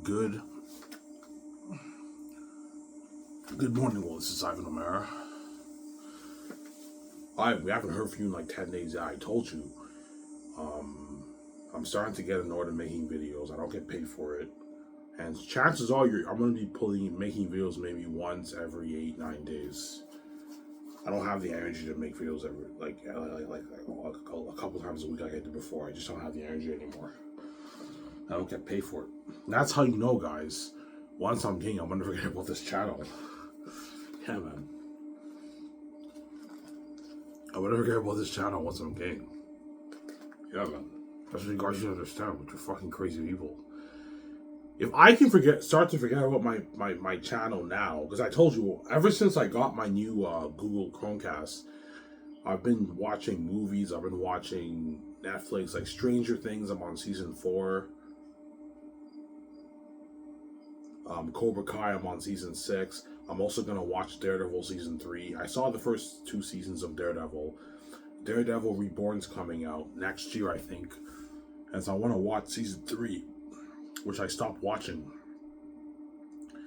Good morning, well, this is Ivan O'Mara. We haven't heard from you in like 10 days. Yeah, I told you. I'm starting to get annoyed at making videos. I don't get paid for it. And chances are I'm going to be making videos maybe once every 8-9 days. I don't have the energy to make videos every, a couple times a week like I did before. I just don't have the energy anymore. I don't get paid for it. And that's how you know, guys. Once I'm king, I'm going to forget about this channel. Yeah, man. I would never care about this channel once I'm king. Yeah, man. That's what you guys should understand with your fucking crazy people. If I can start to forget about my channel now, because I told you, ever since I got my new Google Chromecast, I've been watching movies, I've been watching Netflix, like Stranger Things, I'm on season 4. Cobra Kai, I'm on season 6. I'm also going to watch Daredevil season 3. I saw the first 2 seasons of Daredevil. Daredevil Reborn's coming out next year, I think. And so I want to watch season 3, which I stopped watching.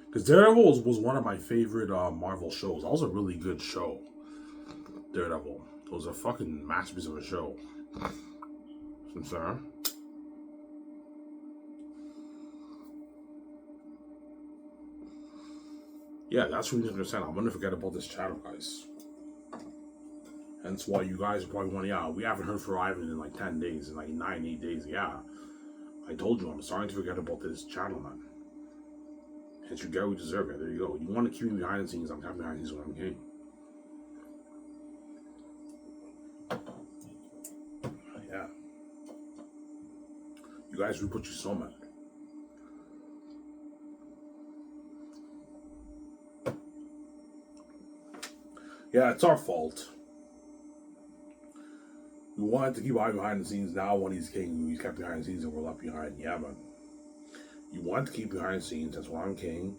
Because Daredevil was one of my favorite Marvel shows. That was a really good show. Daredevil. It was a fucking masterpiece of a show. I'm sorry. Yeah, that's what you need to understand. I'm going to forget about this channel, guys. Hence why you guys are probably wondering, yeah, we haven't heard from Ivan in like 10 days, in like 9-8 days. Yeah, I told you, I'm starting to forget about this channel, man. Hence you get what you deserve it. There you go. You want to keep me behind the scenes, I'm keeping behind the scenes when I'm king. Yeah. You guys will put you so mad. Yeah, it's our fault. We wanted to keep Ivan behind the scenes. Now when he's king, he's kept behind the scenes and we're left behind. Yeah, man. You want to keep behind the scenes. That's why I'm king.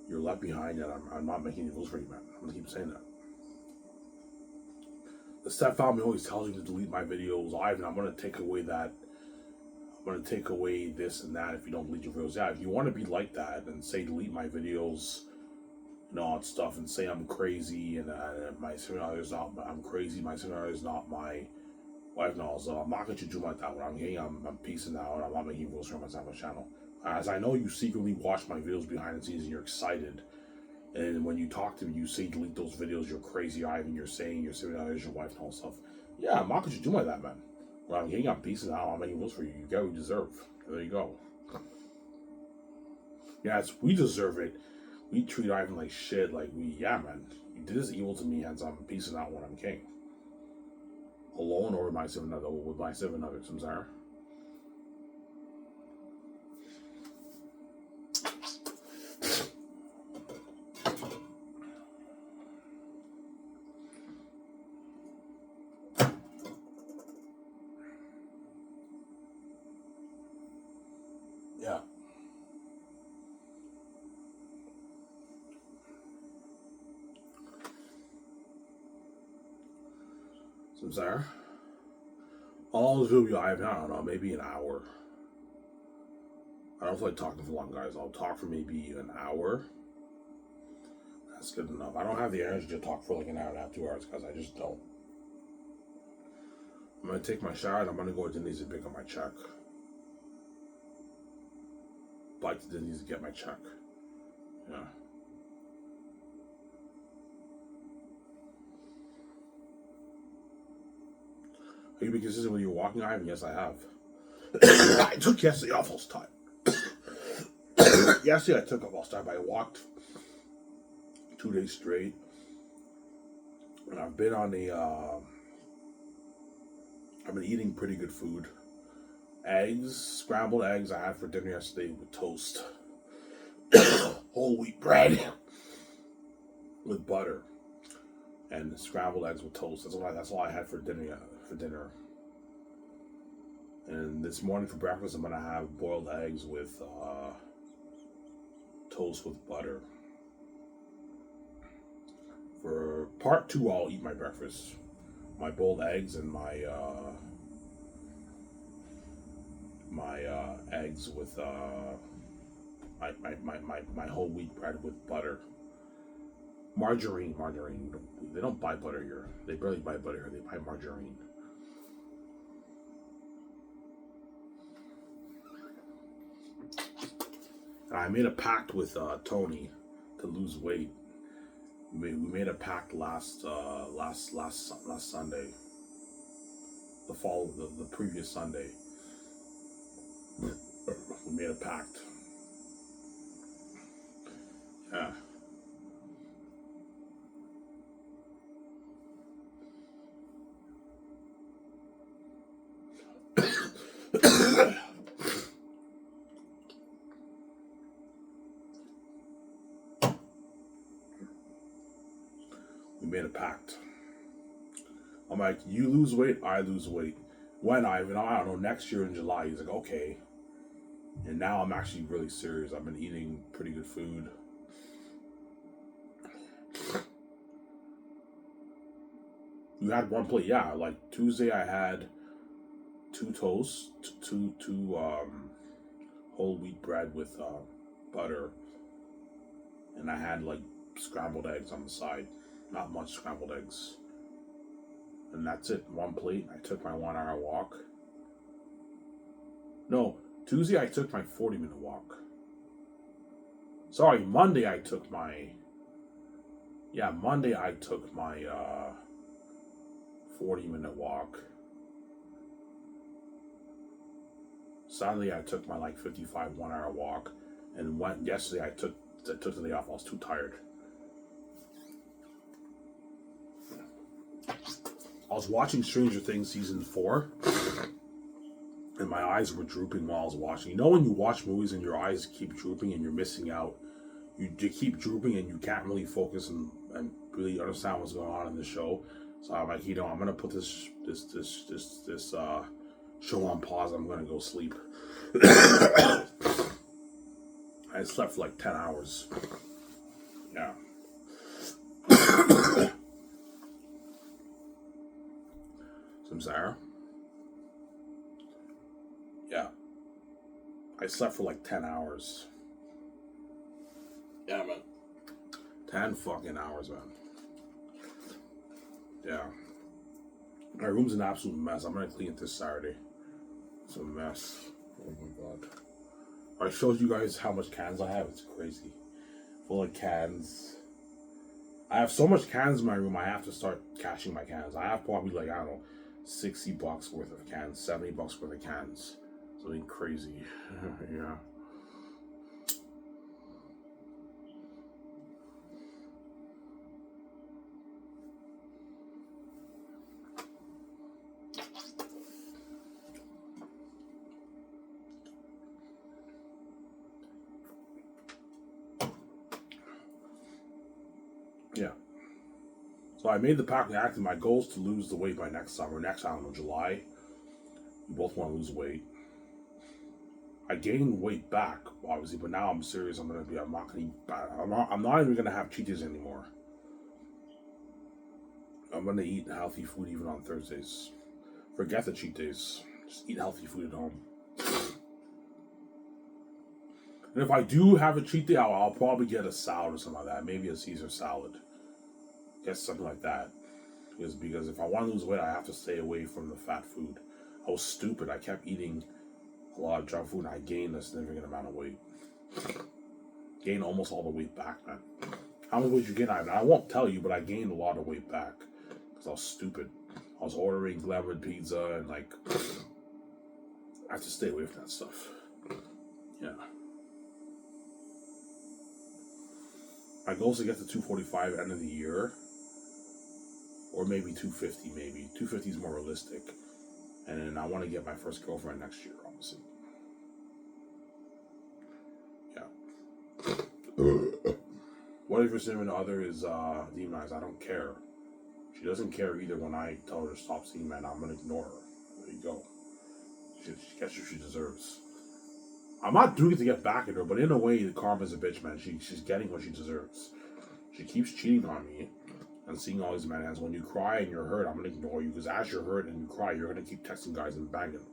You're left behind, and I'm not making any rules for you, man. I'm gonna keep saying that. The stepfamily always tells me to delete my videos. Ivan, I'm gonna take away that. I'm gonna take away this and that if you don't delete your videos. Yeah, if you want to be like that and say delete my videos and all that stuff, and say I'm crazy and my scenario is not. I'm crazy. My scenario is not my wife knows. So I'm not going to do like that. When I'm here, I'm peacing out. I'm not making rules for myself on my channel. As I know you secretly watch my videos behind the scenes and you're excited. And when you talk to me, you say delete those videos. You're crazy, Ivan. You're saying you're saying that is your wife and all stuff. Yeah, I'm not going to do like that, man. When I'm here, I'm peacing out. I'm making rules for you. You get what you deserve. There you go. Yes, we deserve it. We treat Ivan like shit. Like yeah, man. You did this evil to me, hence I'm peacing out when I'm king. Alone or with my 7 others. I'm sorry. Yeah. So I'm sorry. All this video I don't know, maybe an hour. I don't feel like talking for long, guys. I'll talk for maybe an hour. That's good enough. I don't have the energy to talk for like an hour and a half, 2 hours, guys. I just don't. I'm gonna take my shower and I'm gonna go to Denny's and pick up my check. Bike to Denny's to get my check. Yeah. Have you been consistent with your walking, Ivan? Yes, I have. I took yesterday off all time. Yesterday I took off all time. I walked 2 days straight. And I've been on I've been eating pretty good food. Eggs, scrambled eggs I had for dinner yesterday with toast. Whole wheat bread with butter. And scrambled eggs with toast. That's all I had for dinner. And this morning for breakfast, I'm gonna have boiled eggs with toast with butter. For part 2, I'll eat my breakfast. My boiled eggs and my eggs with My whole wheat bread with butter. Margarine. They don't buy butter here. They barely buy butter here. They buy margarine. I made a pact with Tony to lose weight. We made a pact last Sunday. The previous Sunday. We made a pact. Yeah. We made a pact. I'm like, you lose weight, I lose weight. When I don't know, next year in July. He's like, okay. And now I'm actually really serious. I've been eating pretty good food. You had one plate, yeah. Like Tuesday, I had 2 toasts, two whole wheat bread with butter, and I had like scrambled eggs on the side. Not much scrambled eggs. And that's it. One plate. I took my 1-hour walk. No, Tuesday I took my 40-minute walk. Sorry, Monday I took my 40-minute walk. Saturday I took my 55 1-hour walk, and yesterday I took the day off. I was too tired. I was watching Stranger Things season 4, and my eyes were drooping while I was watching. You know when you watch movies and your eyes keep drooping and you're missing out? You keep drooping and you can't really focus and really understand what's going on in the show. So I'm like, I'm gonna put this show on pause. I'm gonna go sleep. I slept for 10 hours. Yeah. Some Sarah. Yeah. I slept for 10 hours. Yeah, man. 10 fucking hours, man. Yeah. My room's an absolute mess. I'm gonna clean it this Saturday. It's a mess. Oh my god. I showed you guys how much cans I have. It's crazy. Full of cans. I have so much cans in my room, I have to start cashing my cans. I have probably I don't know, $60 worth of cans, $70 worth of cans. Something crazy. Yeah. Yeah. So I made the pact and acted. My goal is to lose the weight by next summer. I don't know, July. We both want to lose weight. I gained weight back, obviously, but now I'm serious. I'm not gonna eat bad. I'm not even gonna have cheat days anymore. I'm gonna eat healthy food even on Thursdays. Forget the cheat days. Just eat healthy food at home. And if I do have a cheat day, I'll probably get a salad or something like that. Maybe a Caesar salad. Get something like that. Because if I want to lose weight, I have to stay away from the fat food. I was stupid. I kept eating a lot of junk food and I gained a significant amount of weight. Gained almost all the weight back, man. How much weight you gain? I won't tell you, but I gained a lot of weight back. Because I was stupid. I was ordering Glenwood pizza and I have to stay away from that stuff. Yeah. My goal is to get to 245 at the end of the year. Or maybe 250, maybe. 250 is more realistic. And then I want to get my first girlfriend next year, obviously. Yeah. What if your significant other is demonized? I don't care. She doesn't care either when I tell her to stop seeing men. I'm going to ignore her. There you go. She gets what she deserves. I'm not doing it to get back at her, but in a way, the karma's a bitch, man. She's getting what she deserves. She keeps cheating on me and seeing all these men. And when you cry and you're hurt, I'm going to ignore you. Because as you're hurt and you cry, you're going to keep texting guys and banging them.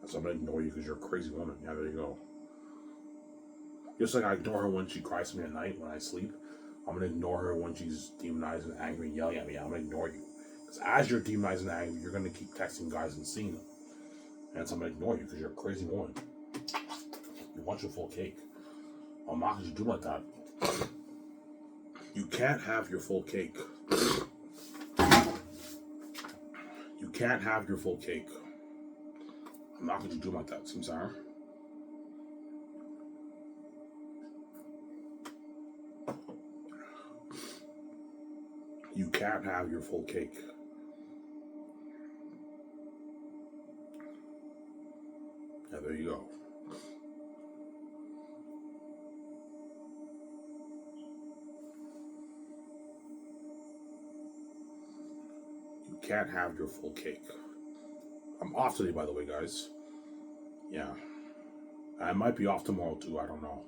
And so I'm going to ignore you because you're a crazy woman. Yeah, there you go. Just like I ignore her when she cries to me at night when I sleep, I'm gonna ignore her when she's demonized and angry and yelling at me. I'm gonna ignore you. Because as you're demonized and angry, you're gonna keep texting guys and seeing them. And so I'm gonna ignore you because you're a crazy woman. You want your full cake. I'm not gonna do like that. You can't have your full cake. You can't have your full cake. I'm not gonna do like that, Samsara. You can't have your full cake. Yeah, there you go. You can't have your full cake. I'm off today, by the way, guys. Yeah. I might be off tomorrow, too. I don't know.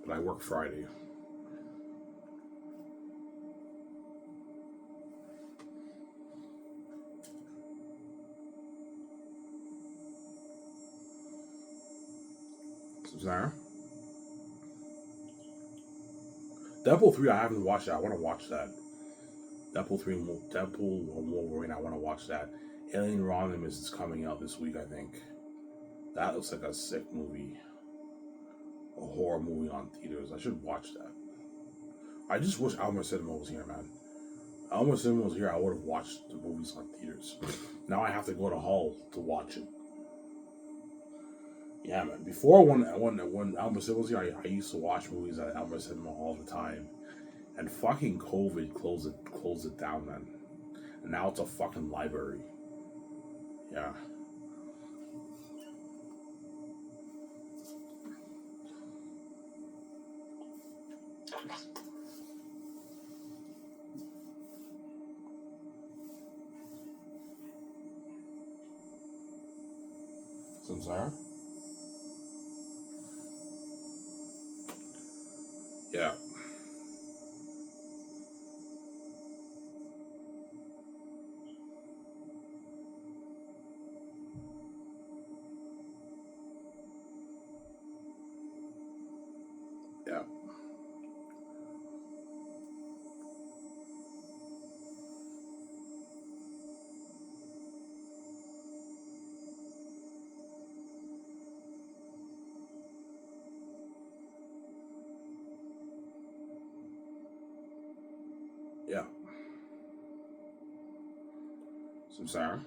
But I work Friday. Samsara? Deadpool 3, I haven't watched that. I want to watch that. Deadpool Wolverine, I want to watch that. Alien Romulus is coming out this week, I think. That looks like a sick movie. A horror movie on theaters. I should watch that. I just wish Alma Cinema was here, man. Alma Cinema was here, I would have watched the movies on theaters. Now I have to go to Hull to watch it. Yeah, man. Before, when Alma Cinema was here, I used to watch movies at Alma Cinema all the time. And fucking COVID closed it down, man. And now it's a fucking library. Yeah. Samsara? Yeah. Yeah. Yeah. Samsara?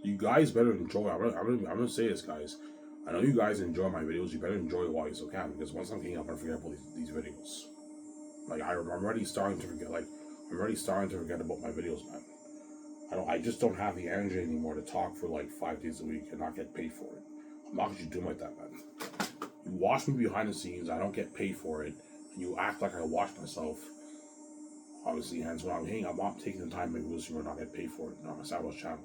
You guys better enjoy. I'm gonna say this, guys. I know you guys enjoy my videos. You better enjoy it while you still can, because once I'm getting up, I'm gonna forget about these videos. Like I'm already starting to forget. Like I'm already starting to forget about my videos, man. I just don't have the energy anymore to talk for like 5 days a week and not get paid for it. I'm not gonna do like that, man. You watch me behind the scenes. I don't get paid for it, and you act like I watch myself. Obviously, hence when I'm not taking the time to make videos. You're not get paid for it. Not my Savage channel.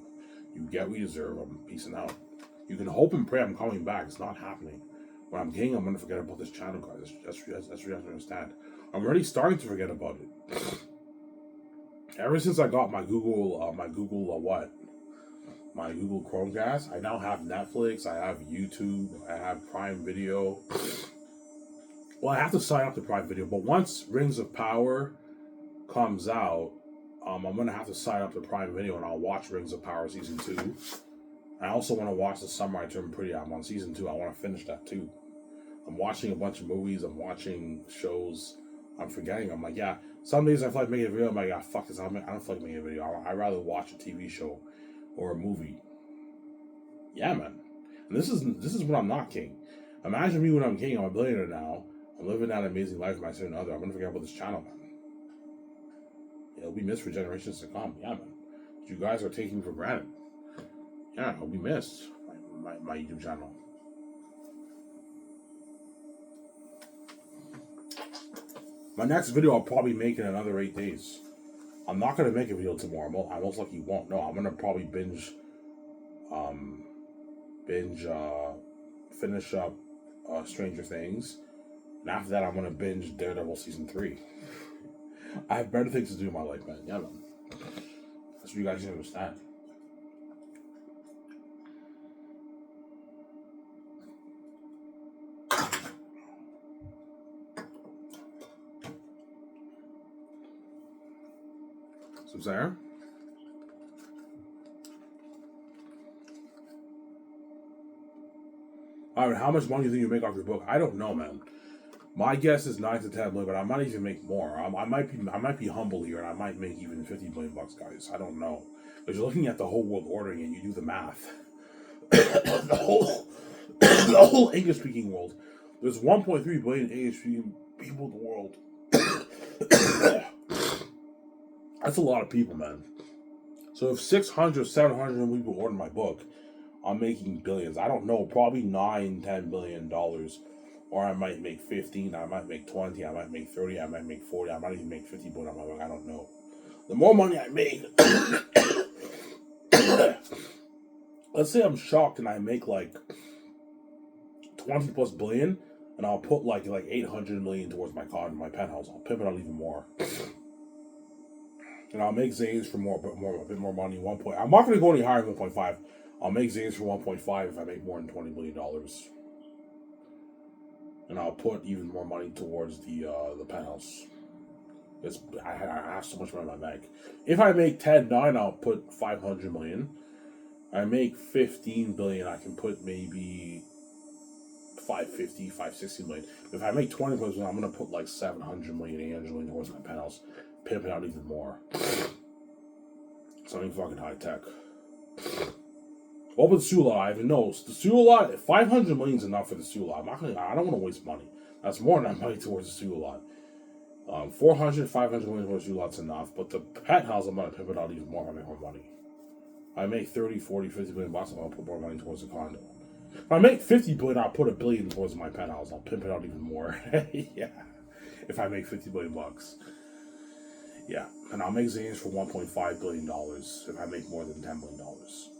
You get what you deserve. I'm peacing out. You can hope and pray I'm coming back. It's not happening. When I'm king, I'm gonna forget about this channel, guys. That's what you have to understand. I'm already starting to forget about it. Ever since I got my Google Chromecast, I now have Netflix. I have YouTube. I have Prime Video. Well, I have to sign up to Prime Video, but once Rings of Power comes out, I'm gonna have to sign up to Prime Video and I'll watch Rings of Power season 2. I also want to watch The Summer I Turned Pretty. I'm on season 2. I want to finish that too. I'm watching a bunch of movies. I'm watching shows. I'm forgetting. I'm like, yeah. Some days I feel like making a video. I'm like, yeah, fuck this. I don't feel like making a video. I'd rather watch a TV show or a movie. Yeah, man. And this is when I'm not king. Imagine me when I'm king. I'm a billionaire now. I'm living that amazing life with my certain other. I'm gonna forget about this channel, man. It'll be missed for generations to come. Yeah, man. You guys are taking for granted. Yeah, it'll be missed. My YouTube channel. My next video I'll probably make in another 8 days. I'm not gonna make a video tomorrow. I most likely won't. No, I'm gonna probably finish up Stranger Things, and after that I'm gonna binge Daredevil season 3. I have better things to do in my life, man. Yeah, man. That's what you guys need to understand. I'm sorry. All right, how much money do you think you make off your book? I don't know, man. My guess is 9 to 10 million, but I might even make more. I might be humble here, and I might make even $50 million, guys. I don't know. Because you're looking at the whole world ordering, and you do the math. the whole the whole English speaking world. There's 1.3 billion English speaking people in the world. That's a lot of people, man. So if 600, 700 million people order my book, I'm making billions. I don't know, probably $9-10 billion. Or I might make 15, I might make 20, I might make 30, I might make 40, I might even make 50 billion on my book. I don't know. The more money I make, let's say I'm shocked and I make like 20 plus billion, and I'll put like 800 million towards my penthouse. I'll pimp it out even more. And I'll make Zanes for a bit more money. I'm not going to go any higher than 1.5. I'll make Zanes for 1.5 if I make more than $20 million. And I'll put even more money towards the penthouse. I have so much money in my bank. If I make 10.9, I'll put 500 million. I make 15 billion, I can put maybe 550, 560 million. If I make 20 billion, I'm gonna put like 700 million, 800 million towards my penthouse, pimp it out even more. Something fucking high tech. What about the Sula? I even know the Sula. 500 million is enough for the Sula. I don't want to waste money. That's more than money towards the Sula. 400, 500 million towards the Sula, that's enough. But the penthouse, I'm gonna pimp it out even more if I make more money. I make 30, 40, 50 billion bucks, I'm gonna put more money towards the condo. If I make 50 billion, I'll put $1 billion towards my penthouse. I'll pimp it out even more. Yeah. If I make 50 billion bucks. Yeah. And I'll make Zanes for $1.5 billion if I make more than $10 billion.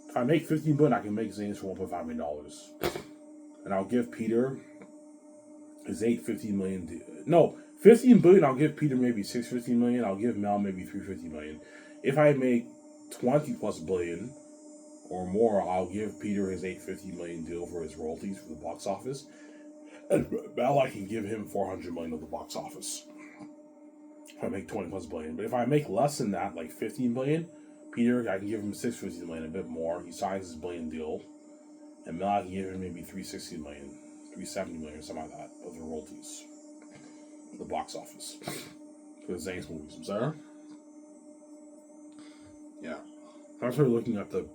If I make 15 billion, I can make Zanes for $1.5 million. And I'll give Peter his 850 million. No, 15 billion, I'll give Peter maybe 650 million. I'll give Mel maybe 350 million. If I make 20 plus billion or more, I'll give Peter his 850 million deal for his royalties for the box office. And Mel, I can give him 400 million of the box office. If I make 20 plus billion. But if I make less than that, like 15 billion, Peter, I can give him 650 million, a bit more. He signs his billion deal. And Mel, I can give him maybe 360 million, 370 million, or something like that, of the royalties. The box office. For the Zanks movies, I'm sorry? Yeah. I'm actually looking at the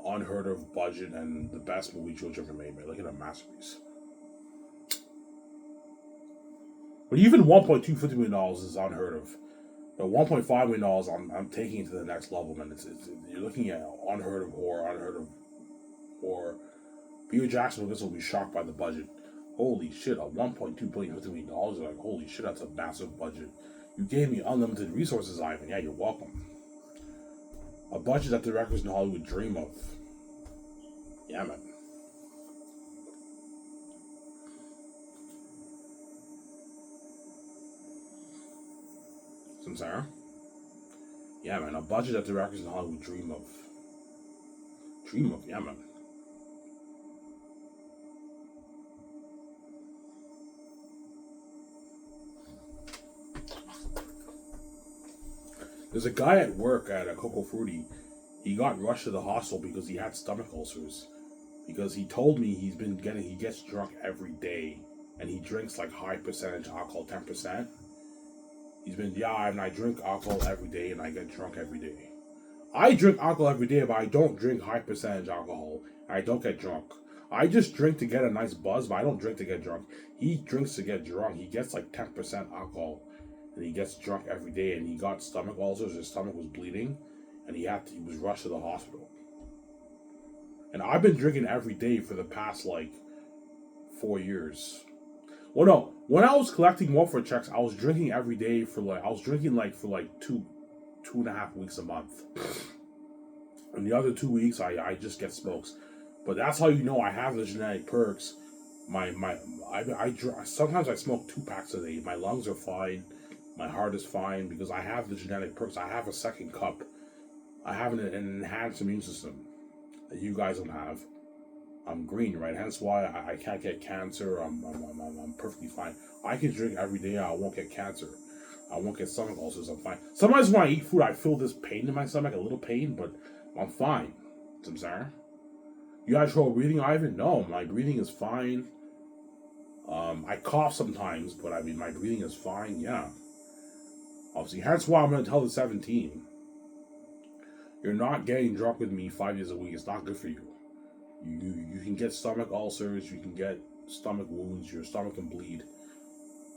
unheard of budget and the best movie George ever made, man. Look at a masterpiece. But even $1.250 million is unheard of. But $1.5 million, I'm taking it to the next level, man. You're looking at unheard of horror. Peter Jackson will be shocked by the budget. Holy shit, a $1.2 billion $50 million. Like, holy shit, that's a massive budget. You gave me unlimited resources, Ivan. Yeah, you're welcome. A budget that directors in Hollywood dream of. Yeah, man. Samsara? Yeah, man. A budget that directors in Hollywood dream of. Yeah, man. There's a guy at work at a Coco Frutti. He got rushed to the hospital because he had stomach ulcers. Because he told me he gets drunk every day. And he drinks like high percentage alcohol, 10%. And I drink alcohol every day and I get drunk every day. I drink alcohol every day, but I don't drink high percentage alcohol. I don't get drunk. I just drink to get a nice buzz, but I don't drink to get drunk. He drinks to get drunk. He gets like 10% alcohol. And he gets drunk every day, and he got stomach ulcers. His stomach was bleeding, and he was rushed to the hospital. And I've been drinking every day for the past 4 years. Well, no, when I was collecting welfare checks, I was drinking every day for 2.5 weeks a month. And the other 2 weeks, I just get smokes. But that's how you know I have the genetic perks. Sometimes I smoke 2 packs a day. My lungs are fine. My heart is fine because I have the genetic perks. I have a second cup. I have an enhanced immune system that you guys don't have. I'm green, right? Hence why I can't get cancer. I'm perfectly fine. I can drink every day. I won't get cancer. I won't get stomach ulcers. I'm fine. Sometimes when I eat food, I feel this pain in my stomach, a little pain, but I'm fine. Samsara. You had trouble breathing, Ivan? No, my breathing is fine. I cough sometimes, but I mean, my breathing is fine. Yeah. Obviously, hence why I'm going to tell the 17. You're not getting drunk with me 5 days a week. It's not good for you. You can get stomach ulcers. You can get stomach wounds. Your stomach can bleed.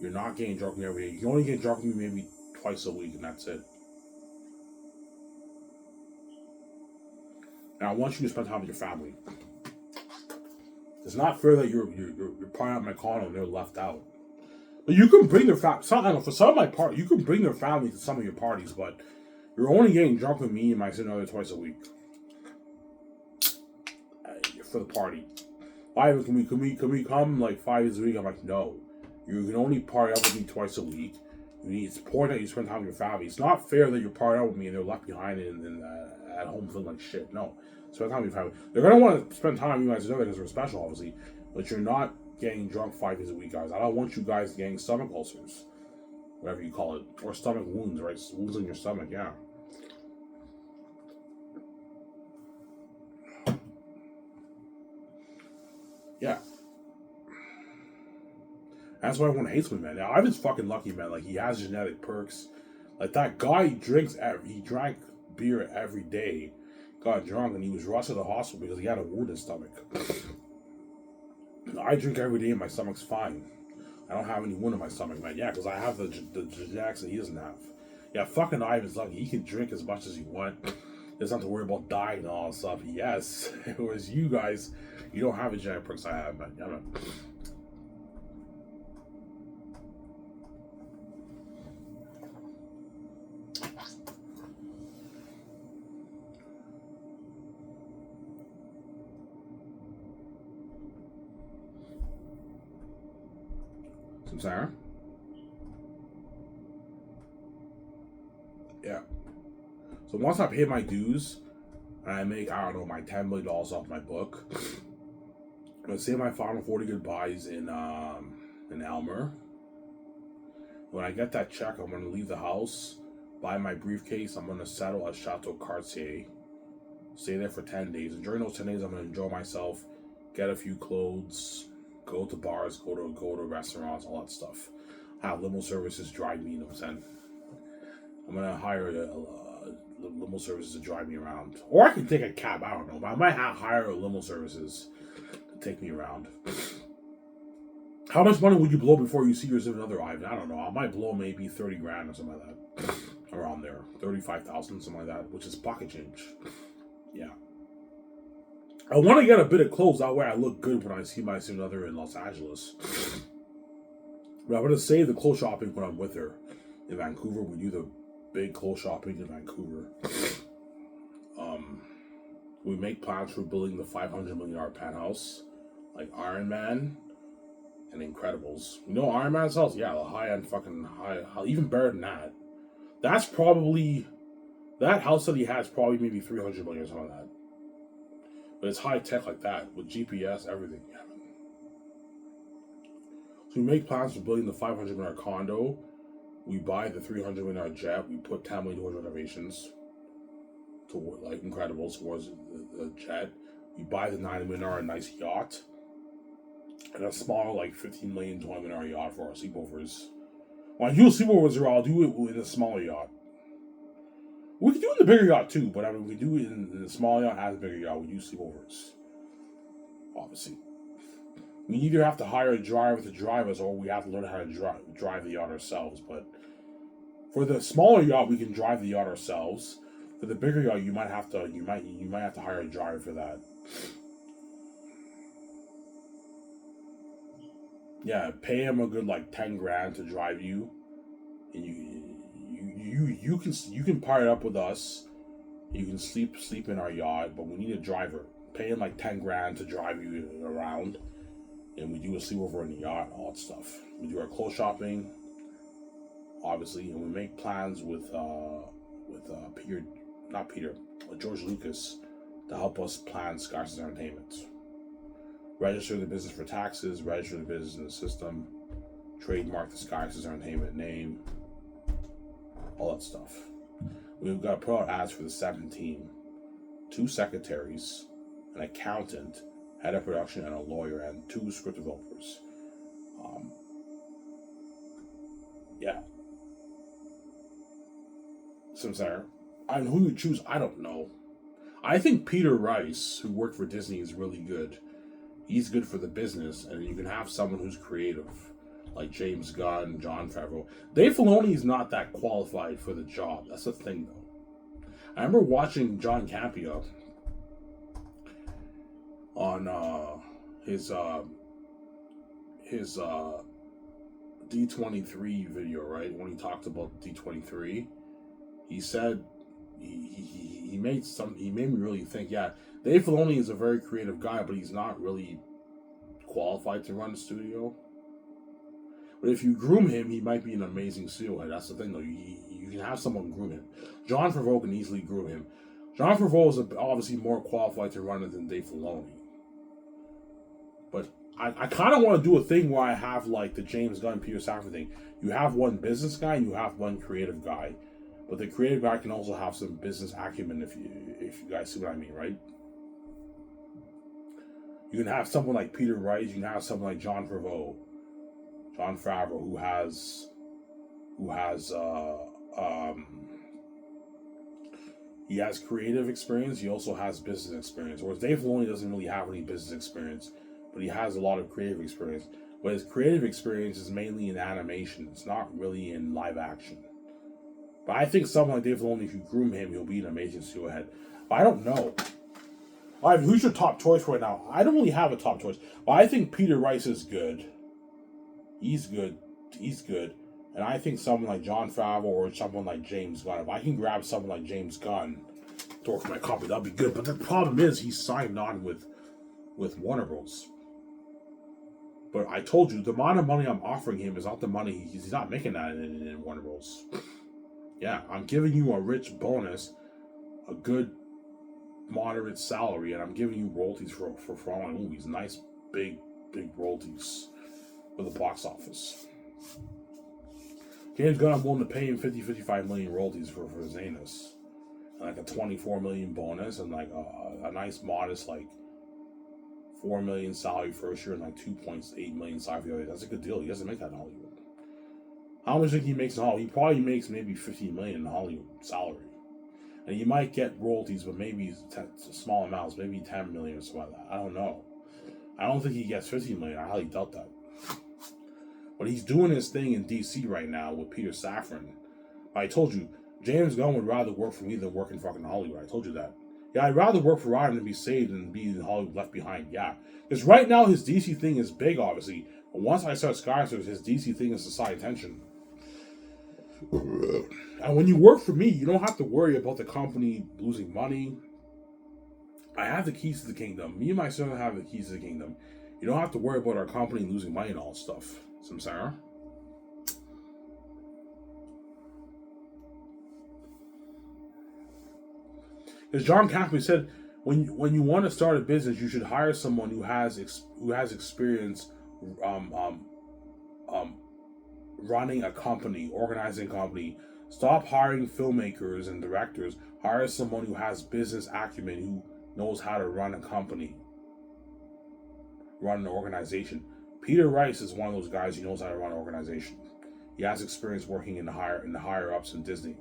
You're not getting drunk with me every day. You can only get drunk with me maybe twice a week, and that's it. And I want you to spend time with your family. It's not fair that you're part of my condo and they're left out. But you can bring their family. For some of my part, you can bring their family to some of your parties, but you're only getting drunk with me and my significant other twice a week for the party. Ivan, can we come like 5 days a week? I'm like, no. You can only party up with me twice a week. It's important that you spend time with your family. It's not fair that you're partying up with me and they're left behind and at home feeling like shit. No. Spend time with your family. They're going to want to spend time with you guys because we're special, obviously. But you're not getting drunk 5 days a week, guys. I don't want you guys getting stomach ulcers. Whatever you call it. Or stomach wounds, right? Wounds in your stomach, yeah. Yeah. That's why everyone hates me, man. Now, Ivan's fucking lucky, man. Like, he has genetic perks. Like, that guy, he drank beer every day, got drunk, and he was rushed to the hospital because he had a wound in his stomach. I drink every day and my stomach's fine. I don't have any wound in my stomach, man. Yeah, because I have the genetics that he doesn't have. Yeah, fucking Ivan's lucky. He can drink as much as he wants. There's not to worry about dying and all that stuff. Yes. Whereas you guys, you don't have the genetic perks I have, man. Yeah, man. Sarah? Yeah. So once I pay my dues, and I make, I don't know, my $10 million off my book, I'm going to say my final 40 goodbyes in Elmer. When I get that check, I'm going to leave the house, buy my briefcase, I'm going to settle at Chateau Cartier, stay there for 10 days. And during those 10 days, I'm going to enjoy myself, get a few clothes, go to bars, go to restaurants, all that stuff. Have limo services drive me, you know what I'm saying? I'm going to hire limo services to drive me around. Or I can take a cab, I don't know. But I might hire limo services to take me around. How much money would you blow before you see your significant other, Ivan? I don't know. I might blow maybe 30 grand or something like that. Around there. 35,000, something like that. Which is pocket change. Yeah. I want to get a bit of clothes. That way I look good when I see my significant other in Los Angeles. But I'm going to save the clothes shopping when I'm with her. In Vancouver, we do the big clothes shopping in Vancouver. We make plans for building the $500 million penthouse. Like Iron Man. And Incredibles. You know Iron Man's house? Yeah, the high-end fucking high, even better than that. That's probably, that house that he has probably maybe $300 million or something like that. But it's high-tech like that, with GPS, everything. Yeah. So we make plans for building the $500 million condo. We buy the $300 million jet. We put $10 million towards renovations. Toward, like Incredibles, towards the jet. We buy the $9 million nice yacht. And a small, like, $15 million, $20 million yacht for our sleepovers. When I do sleepovers, I'll do it in a smaller yacht. We can do it in the bigger yacht, too. But, I mean, we do it in the small yacht and the bigger yacht. We do sleepovers. Obviously. We either have to hire a driver to drive us, or we have to learn how to drive the yacht ourselves. But for the smaller yacht, we can drive the yacht ourselves. For the bigger yacht, you might have to hire a driver for that. Yeah, pay him a good like 10 grand to drive you, and you can partner up with us. You can sleep in our yacht, but we need a driver. Pay him like 10 grand to drive you around, and we do a sleepover in the yacht, all that stuff. We do our clothes shopping, obviously, and we make plans with George Lucas to help us plan Skysis Entertainment. Register the business for taxes, register the business in the system, trademark the Skysis Entertainment name, all that stuff. We've got to put out ads for the 7 team, 2 secretaries, an accountant, head of production, and a lawyer, and 2 script developers. Yeah. Sincere. And who you choose, I don't know. I think Peter Rice, who worked for Disney, is really good. He's good for the business, and you can have someone who's creative, like James Gunn, Jon Favreau. Dave Filoni is not that qualified for the job. That's the thing, though. I remember watching John Campea on his D23 video, right? When he talked about D23, he said he made me really think. Yeah, Dave Filoni is a very creative guy, but he's not really qualified to run a studio. But if you groom him, he might be an amazing studio head. That's the thing, though. You can have someone groom him. Jon Favreau can easily groom him. Jon Favreau is obviously more qualified to run it than Dave Filoni. But I kind of want to do a thing where I have like the James Gunn, Peter Safran thing. You have one business guy and you have one creative guy. But the creative guy can also have some business acumen, if you guys see what I mean, right? You can have someone like Peter Rice. You can have someone like Jon Favreau, who has he has creative experience. He also has business experience. Whereas Dave Filoni doesn't really have any business experience, but he has a lot of creative experience. But his creative experience is mainly in animation. It's not really in live action. But I think someone like Dave Filoni, if you groom him, he'll be an amazing studio head. But I don't know. All right, who's your top choice right now? I don't really have a top choice. But I think Peter Rice is good. He's good. And I think someone like Jon Favreau or someone like James Gunn. If I can grab someone like James Gunn to work for my company, that'd be good. But the problem is he's signed on with Warner Bros. But I told you, the amount of money I'm offering him is not the money. He's not making that in Warner Bros. Yeah, I'm giving you a rich bonus, a good, moderate salary, and I'm giving you royalties for all my movies. Nice, big royalties for the box office. James Gunn, I'm willing to pay him 55 million royalties for Zanus. And like a 24 million bonus, and like a nice, modest, like 4 million salary first year, and like 2.8 million salary for the other. That's a good deal. He doesn't make that in Hollywood. How much do you think he makes in Hollywood? He probably makes maybe 15 million in Hollywood salary. And you might get royalties, but maybe small amounts, maybe 10 million or something like that. I don't know. I don't think he gets 15 million. I highly doubt that. But he's doing his thing in DC right now with Peter Safran. I told you, James Gunn would rather work for me than work in fucking Hollywood. I told you that. Yeah, I'd rather work for Ryan than be saved and be in Hollywood left behind. Yeah. Because right now his DC thing is big, obviously. But once I start Skyscrapers, his DC thing is to side attention. And when you work for me, you don't have to worry about the company losing money. I have the keys to the kingdom. Me and my son have the keys to the kingdom. You don't have to worry about our company losing money and all that stuff. Samsara. As John Campbell said, when you want to start a business, you should hire someone who has experience running a company, organizing a company. Stop hiring filmmakers and directors. Hire someone who has business acumen, who knows how to run a company, run an organization. Peter Rice is one of those guys who knows how to run an organization. He has experience working in the higher ups in Disney.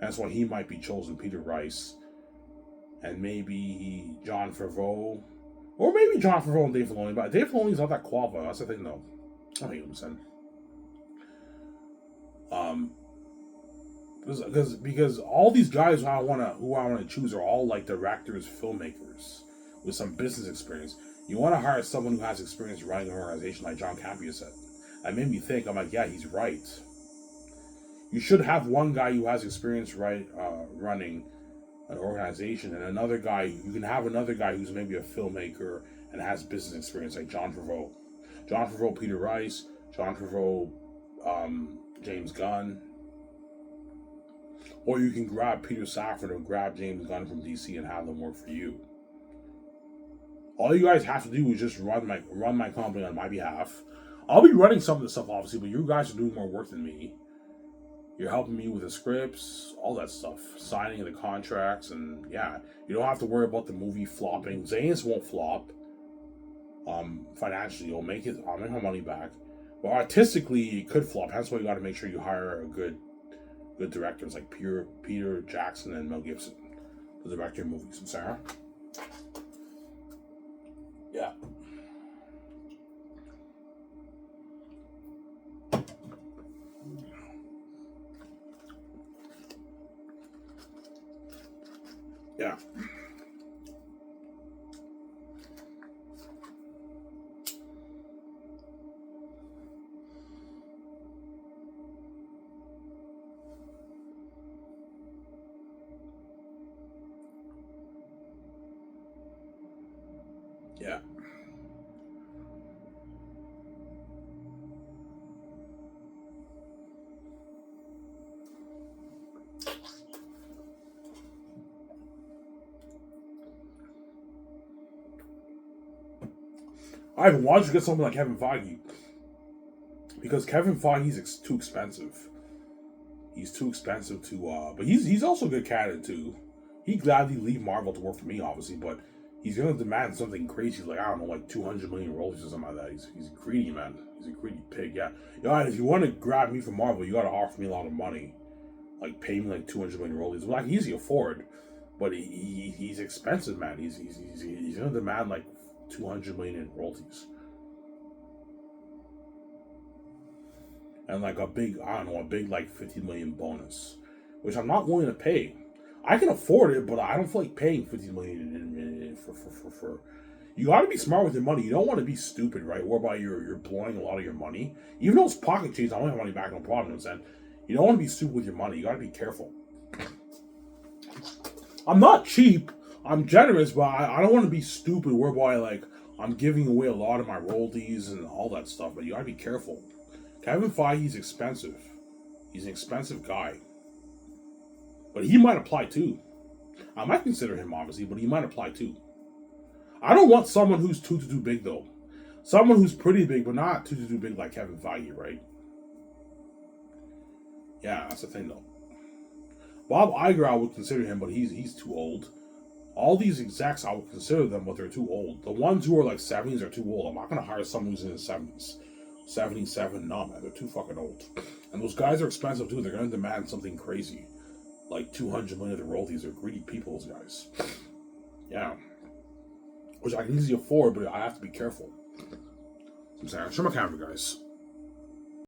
That's why he might be chosen, Peter Rice. And maybe Jon Favreau. Or maybe Jon Favreau and Dave Filoni. But Dave Filoni's not that qualified. That's the thing, though. I hate him, son. Because all these guys who I want to choose are all like directors, filmmakers with some business experience. You want to hire someone who has experience running an organization, like John Campea said. That made me think. I'm like, yeah, he's right. You should have one guy who has experience running an organization, and another guy. You can have another guy who's maybe a filmmaker and has business experience, like Jon Favreau, Peter Rice, Jon Favreau, James Gunn. Or you can grab Peter Safran or grab James Gunn from DC and have them work for you. All you guys have to do is just run my company on my behalf. I'll be running some of the stuff, obviously, but you guys are doing more work than me. You're helping me with the scripts, all that stuff, signing the contracts, and yeah, you don't have to worry about the movie flopping. Zane's won't flop. Financially, you'll make it. I'll make my money back. But artistically, it could flop. That's why you got to make sure you hire a good directors like Peter Jackson and Mel Gibson, the director of movies. And Sarah. Yeah. Yeah. Yeah. Ivan, why don't you get something like Kevin Feige? Because Kevin Feige's too expensive. He's too expensive to. But he's also a good candidate too. He'd gladly leave Marvel to work for me, obviously, but he's gonna demand something crazy, like I don't know, like 200 million royalties or something like that. He's greedy, man. He's a greedy pig. Yeah. And if you want to grab me from Marvel, you gotta offer me a lot of money, like pay me like 200 million royalties. Well, I can easily afford, but he's expensive, man. He's gonna demand like 200 million in royalties. And like a big like 50 million bonus, which I'm not willing to pay. I can afford it, but I don't feel like paying 50 million for. You got to be smart with your money. You don't want to be stupid, right? Whereby you're blowing a lot of your money, even though it's pocket change. I want my money back, no problem. And you don't want to be stupid with your money. You got to be careful. I'm not cheap. I'm generous, but I don't want to be stupid. Whereby like I'm giving away a lot of my royalties and all that stuff. But you got to be careful. Kevin Feige's expensive. He's an expensive guy. But he might apply too. I might consider him, obviously, but he might apply too. I don't want someone who's too big, though. Someone who's pretty big, but not too big like Kevin Feige, right? Yeah, that's the thing, though. Bob Iger, I would consider him, but he's too old. All these execs, I would consider them, but they're too old. The ones who are like 70s are too old. I'm not going to hire someone who's in his 70s. 77, no, man, they're too fucking old. And those guys are expensive, too. They're going to demand something crazy. Like 200 million of the royalties. Are greedy people, those guys. Yeah. Which I can easily afford, but I have to be careful. I'm sorry, show my camera, guys.